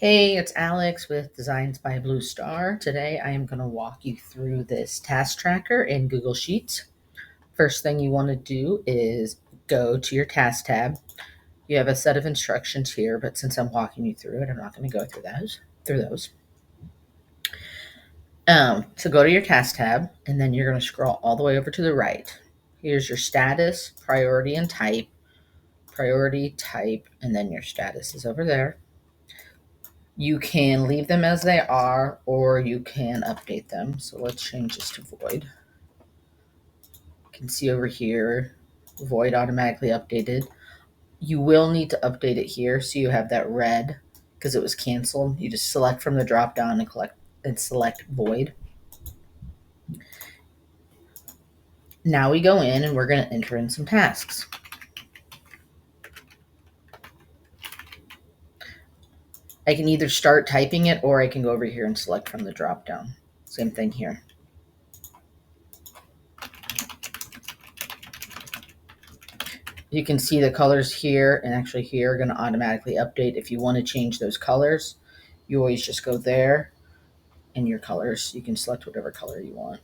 Hey, it's Alex with Designs by Blue Star. Today I am going to walk you through this task tracker in Google Sheets. First thing you want to do is go to your task tab. You have a set of instructions here, but since I'm walking you through it, I'm not going to go through those. So go to your task tab, and then you're going to scroll all the way over to the right. Here's your status, priority, and type. Priority, type, and then your status is over there. You can leave them as they are, or you can update them. So let's change this to void. You can see over here, void automatically updated. You will need to update it here so you have that red because it was canceled. You just select from the drop down and select void. Now we go in and we're going to enter in some tasks. I can either start typing it or I can go over here and select from the drop down. Same thing here. You can see the colors here and actually here are going to automatically update. If you want to change those colors, you always just go there and your colors. You can select whatever color you want.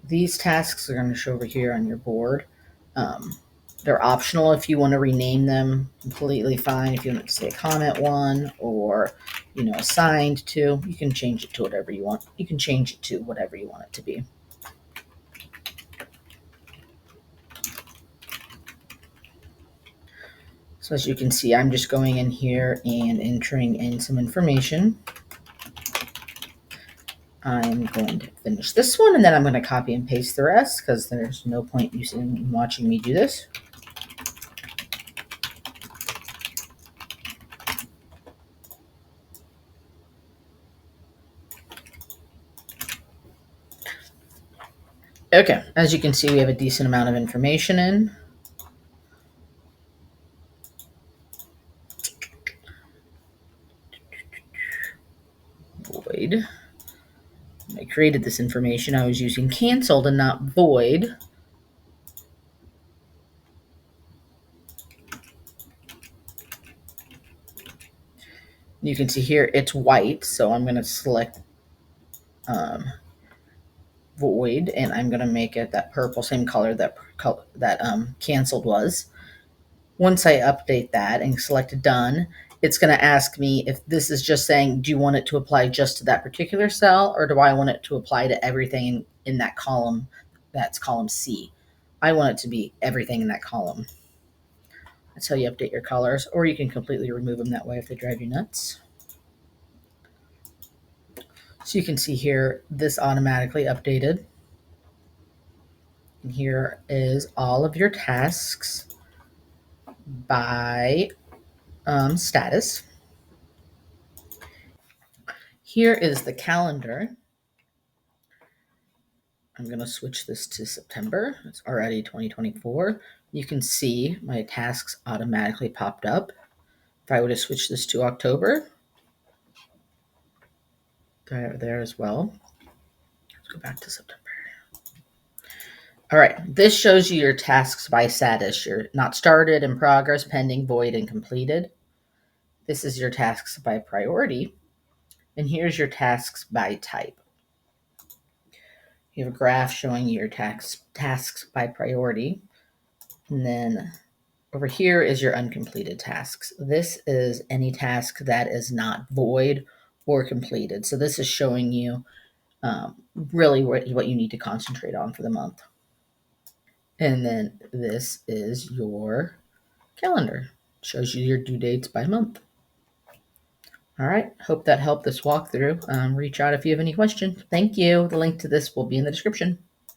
These tasks are going to show over here on your board. They're optional if you want to rename them, completely fine. If you want to say comment 1 or, assigned to, you can change it to whatever you want. You can change it to whatever you want it to be. So as you can see, I'm just going in here and entering in some information. I'm going to finish this one, and then I'm going to copy and paste the rest because there's no point in watching me do this. Okay, as you can see, we have a decent amount of information in. Void. When I created this information, I was using canceled and not void. You can see here it's white, so I'm going to select void, and I'm going to make it that purple, same color that canceled was. Once I update that and select done, it's going to ask me if this is just saying, do you want it to apply just to that particular cell, or do I want it to apply to everything in that column? That's column C. I want it to be everything in that column. That's how you update your colors, or you can completely remove them that way if they drive you nuts. So you can see here, this automatically updated. And here is all of your tasks by status. Here is the calendar. I'm going to switch this to September. It's already 2024. You can see my tasks automatically popped up. If I were to switch this to October, they're there as well. Let's go back to September. All right, this shows you your tasks by status. You're not started, in progress, pending, void, and completed. This is your tasks by priority. And here's your tasks by type. You have a graph showing your tasks by priority. And then over here is your uncompleted tasks. This is any task that is not void or completed. So this is showing you really what you need to concentrate on for the month. And then this is your calendar. It shows you your due dates by month. All right, hope that helped this walkthrough. Reach out if you have any questions. Thank you. The link to this will be in the description.